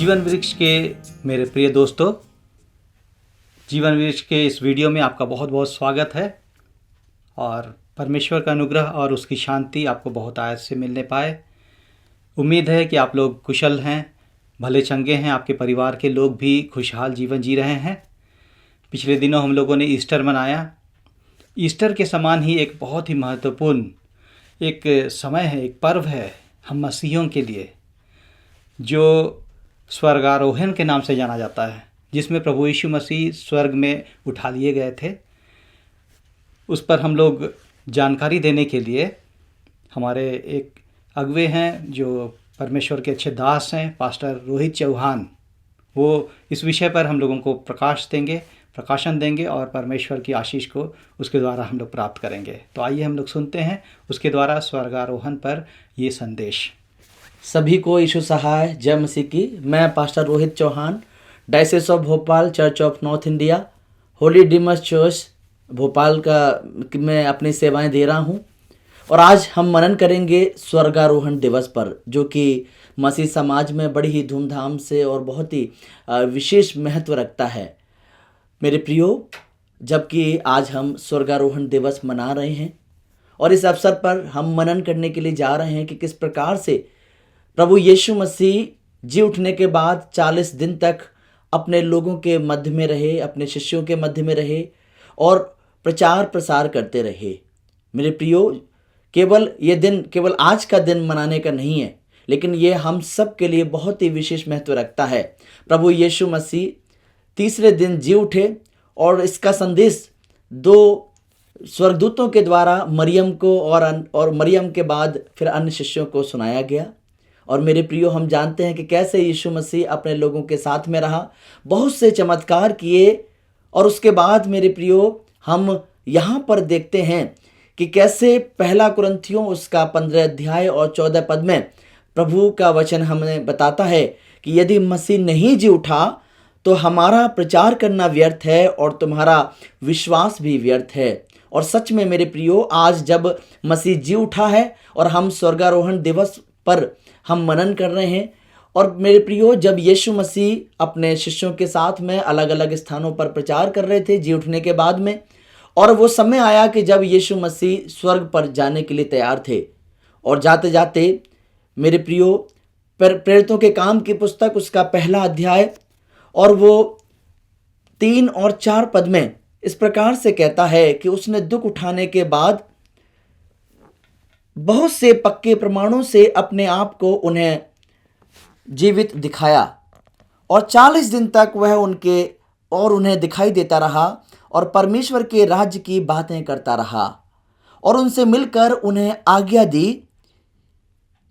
जीवन वृक्ष के मेरे प्रिय दोस्तों, जीवन वृक्ष के इस वीडियो में आपका बहुत बहुत स्वागत है और परमेश्वर का अनुग्रह और उसकी शांति आपको बहुत आयत से मिलने पाए। उम्मीद है कि आप लोग कुशल हैं, भले चंगे हैं, आपके परिवार के लोग भी खुशहाल जीवन जी रहे हैं। पिछले दिनों हम लोगों ने ईस्टर मनाया। ईस्टर के समान ही एक बहुत ही महत्वपूर्ण एक समय है, एक पर्व है हम मसीहियों के लिए, जो स्वर्गारोहण के नाम से जाना जाता है, जिसमें प्रभु यीशु मसीह स्वर्ग में उठा लिए गए थे। उस पर हम लोग जानकारी देने के लिए हमारे एक अगुवे हैं जो परमेश्वर के अच्छे दास हैं, पास्टर रोहित चौहान, वो इस विषय पर हम लोगों को प्रकाशन देंगे और परमेश्वर की आशीष को उसके द्वारा हम लोग प्राप्त करेंगे। तो आइए हम लोग सुनते हैं उसके द्वारा स्वर्गारोहण पर ये संदेश। सभी को यीशु सहाय, जय मसीह की। मैं pastor Rohit Chauhan, diocese of Bhopal, church of north India, holy डिमस चर्च भोपाल का मैं अपनी सेवाएं दे रहा हूं। और आज हम मनन करेंगे स्वर्गारोहण दिवस पर, जो कि मसीह समाज में बड़ी ही धूमधाम से और बहुत ही विशेष महत्व रखता है। मेरे प्रियो, जबकि आज हम स्वर्गारोहण दिवस मना रहे हैं और इस अवसर पर हम मनन करने के लिए जा रहे हैं कि किस प्रकार से प्रभु यीशु मसीह जी उठने के बाद 40 दिन तक अपने लोगों के मध्य में रहे, अपने शिष्यों के मध्य में रहे और प्रचार प्रसार करते रहे। मेरे प्रियो, केवल ये दिन केवल आज का दिन मनाने का नहीं है, लेकिन ये हम सब के लिए बहुत ही विशेष महत्व रखता है। प्रभु यीशु मसीह तीसरे दिन जी उठे और इसका संदेश 2 स्वर्गदूतों के द्वारा मरियम को और मरियम के बाद फिर अन्य शिष्यों को सुनाया गया। और मेरे प्रियो, हम जानते हैं कि कैसे यीशु मसीह अपने लोगों के साथ में रहा, बहुत से चमत्कार किए। और उसके बाद मेरे प्रियो, हम यहाँ पर देखते हैं कि कैसे पहला कुरिन्थियों उसका 15 अध्याय और 14 पद में प्रभु का वचन हमें बताता है कि यदि मसीह नहीं जी उठा तो हमारा प्रचार करना व्यर्थ है और तुम्हारा विश्वास भी व्यर्थ है। और सच में मेरे प्रियो, आज जब मसीह जी उठा है और हम स्वर्गारोहण दिवस पर हम मनन कर रहे हैं, और मेरे प्रियो, जब यीशु मसीह अपने शिष्यों के साथ में अलग अलग स्थानों पर प्रचार कर रहे थे जी उठने के बाद में, और वो समय आया कि जब यीशु मसीह स्वर्ग पर जाने के लिए तैयार थे। और जाते जाते मेरे प्रियो, प्रेरितों के काम की पुस्तक उसका पहला अध्याय और वो 3 और 4 पद में इस प्रकार से कहता है कि उसने दुख उठाने के बाद बहुत से पक्के प्रमाणों से अपने आप को उन्हें जीवित दिखाया और 40 दिन तक वह उन्हें दिखाई देता रहा और परमेश्वर के राज्य की बातें करता रहा और उनसे मिलकर उन्हें आज्ञा दी,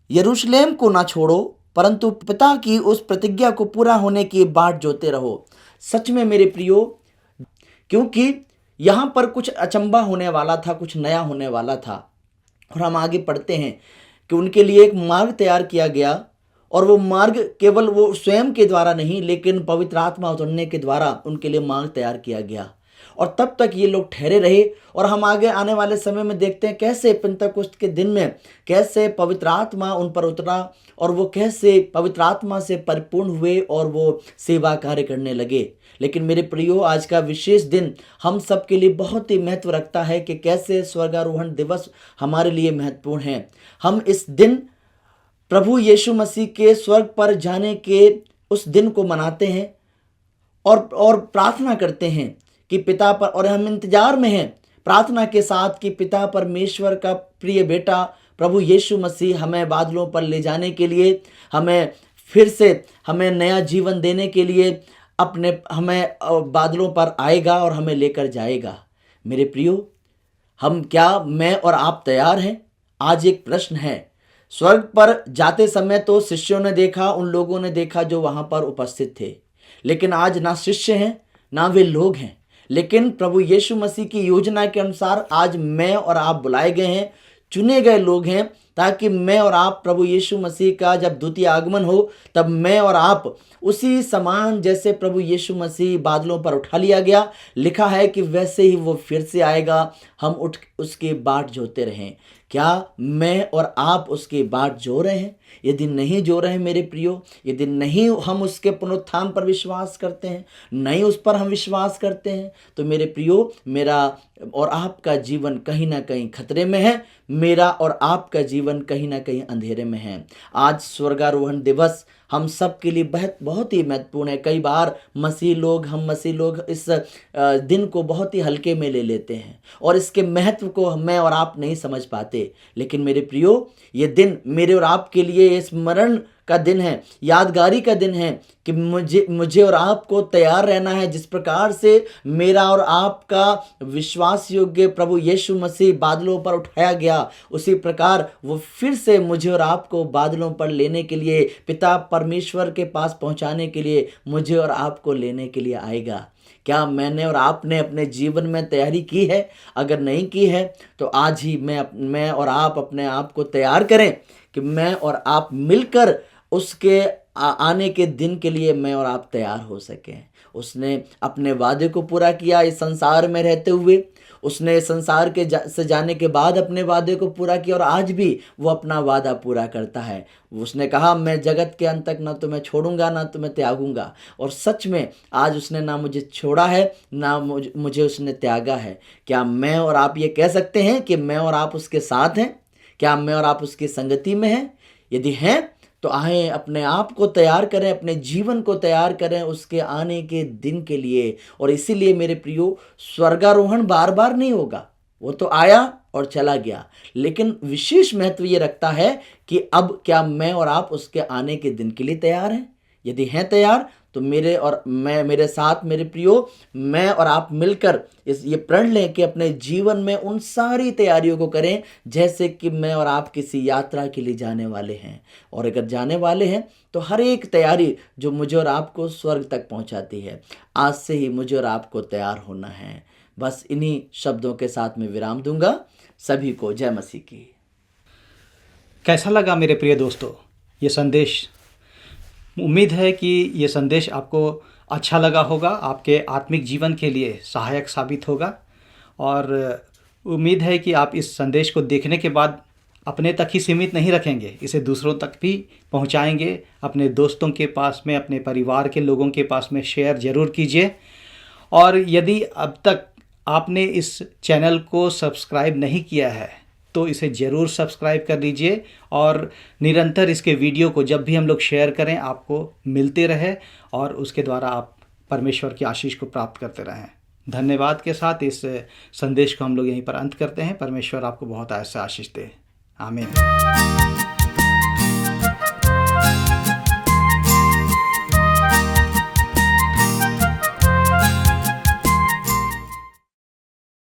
यरूशलेम को ना छोड़ो, परंतु पिता की उस प्रतिज्ञा को पूरा होने की बाट जोते रहो। सच में मेरे प्रियो, क्योंकि यहाँ पर कुछ अचंबा होने वाला था, कुछ नया होने वाला था। और हम आगे पढ़ते हैं कि उनके लिए एक मार्ग तैयार किया गया, और वो मार्ग केवल वो स्वयं के द्वारा नहीं, लेकिन पवित्र आत्मा उतरने के द्वारा उनके लिए मार्ग तैयार किया गया। और तब तक ये लोग ठहरे रहे। और हम आगे आने वाले समय में देखते हैं कैसे पिंतकुस्त के दिन में कैसे पवित्र आत्मा उन पर उतरा और वो कैसे पवित्र आत्मा से परिपूर्ण हुए और वो सेवा कार्य करने लगे। लेकिन मेरे प्रियो, आज का विशेष दिन हम सब के लिए बहुत ही महत्व रखता है कि कैसे स्वर्गारोहण दिवस हमारे लिए महत्वपूर्ण है। हम इस दिन प्रभु यीशु मसीह के स्वर्ग पर जाने के उस दिन को मनाते हैं और प्रार्थना करते हैं कि पिता पर, और हम इंतजार में हैं प्रार्थना के साथ कि पिता परमेश्वर का प्रिय बेटा प्रभु यीशु मसीह हमें बादलों पर ले जाने के लिए, हमें फिर से हमें नया जीवन देने के लिए हमें बादलों पर आएगा और हमें लेकर जाएगा। मेरे प्रियो, मैं और आप तैयार हैं? आज एक प्रश्न है। स्वर्ग पर जाते समय तो शिष्यों ने देखा, उन लोगों ने देखा जो वहां पर उपस्थित थे, लेकिन आज ना शिष्य हैं ना वे लोग हैं, लेकिन प्रभु यीशु मसीह की योजना के अनुसार आज मैं और आप बुलाए गए हैं, चुने गए लोग हैं ताकि मैं और आप प्रभु यीशु मसीह का जब द्वितीय आगमन हो तब मैं और आप उसी समान जैसे प्रभु यीशु मसीह बादलों पर उठा लिया गया, लिखा है कि वैसे ही वो फिर से आएगा, हम उठ उसकी बाट जोते रहें। क्या मैं और आप उसकी बाट जो रहे हैं? यदि नहीं जो रहे हैं मेरे प्रियो, यदि नहीं हम उसके पुनरुत्थान पर विश्वास करते हैं, नहीं उस पर हम विश्वास करते हैं, तो मेरे प्रियो मेरा और आपका जीवन कहीं ना कहीं खतरे में है, मेरा और आपका जीवन कहीं ना कहीं अंधेरे में है। आज स्वर्गारोहण दिवस हम सब के लिए बहुत ही महत्वपूर्ण है। कई बार हम मसीह लोग इस दिन को बहुत ही हल्के में ले लेते हैं और इसके महत्व को मैं और आप नहीं समझ पाते। लेकिन मेरे प्रियो, ये दिन मेरे और आपके लिए स्मरण का दिन है, यादगारी का दिन है कि मुझे और आपको तैयार रहना है। जिस प्रकार से मेरा और आपका विश्वास योग्य प्रभु यीशु मसीह बादलों पर उठाया गया, उसी प्रकार वो फिर से मुझे और आपको बादलों पर लेने के लिए, पिता परमेश्वर के पास पहुंचाने के लिए, मुझे और आपको लेने के लिए आएगा। क्या मैंने और आपने अपने जीवन में तैयारी की है? अगर नहीं की है तो आज ही मैं और आप अपने आप को तैयार करें कि मैं और आप मिलकर उसके आने के दिन के लिए मैं और आप तैयार हो सकें। उसने अपने वादे को पूरा किया इस संसार में रहते हुए, उसने संसार के से जाने के बाद अपने वादे को पूरा किया और आज भी वो अपना वादा पूरा करता है। उसने कहा, मैं जगत के अंत तक ना तो मैं छोड़ूंगा ना तो मैं त्यागूंगा। और सच में आज उसने ना मुझे छोड़ा है ना मुझे उसने त्यागा है। क्या मैं और आप ये कह सकते हैं कि मैं और आप उसके साथ हैं? क्या मैं और आप उसकी संगति में हैं? यदि हैं तो आए अपने आप को तैयार करें, अपने जीवन को तैयार करें उसके आने के दिन के लिए। और इसीलिए मेरे प्रियो, स्वर्गारोहण बार बार नहीं होगा, वो तो आया और चला गया, लेकिन विशेष महत्व ये रखता है कि अब क्या मैं और आप उसके आने के दिन के लिए तैयार हैं? यदि हैं तैयार तो मेरे साथ मेरे प्रियो, मैं और आप मिलकर ये प्रण लें कि अपने जीवन में उन सारी तैयारियों को करें जैसे कि मैं और आप किसी यात्रा के लिए जाने वाले हैं। और अगर जाने वाले हैं तो हर एक तैयारी जो मुझे और आपको स्वर्ग तक पहुंचाती है, आज से ही मुझे और आपको तैयार होना है। बस इन्हीं शब्दों के साथ मैं विराम दूंगा। सभी को जय मसीह की। कैसा लगा मेरे प्रिय दोस्तों ये संदेश? उम्मीद है कि ये संदेश आपको अच्छा लगा होगा, आपके आत्मिक जीवन के लिए सहायक साबित होगा। और उम्मीद है कि आप इस संदेश को देखने के बाद अपने तक ही सीमित नहीं रखेंगे, इसे दूसरों तक भी पहुंचाएंगे। अपने दोस्तों के पास में, अपने परिवार के लोगों के पास में शेयर ज़रूर कीजिए। और यदि अब तक आपने इस चैनल को सब्सक्राइब नहीं किया है तो इसे ज़रूर सब्सक्राइब कर लीजिए और निरंतर इसके वीडियो को जब भी हम लोग शेयर करें आपको मिलते रहे और उसके द्वारा आप परमेश्वर की आशीष को प्राप्त करते रहें। धन्यवाद के साथ इस संदेश को हम लोग यहीं पर अंत करते हैं। परमेश्वर आपको बहुत ऐसा आशीष दे। आमीन।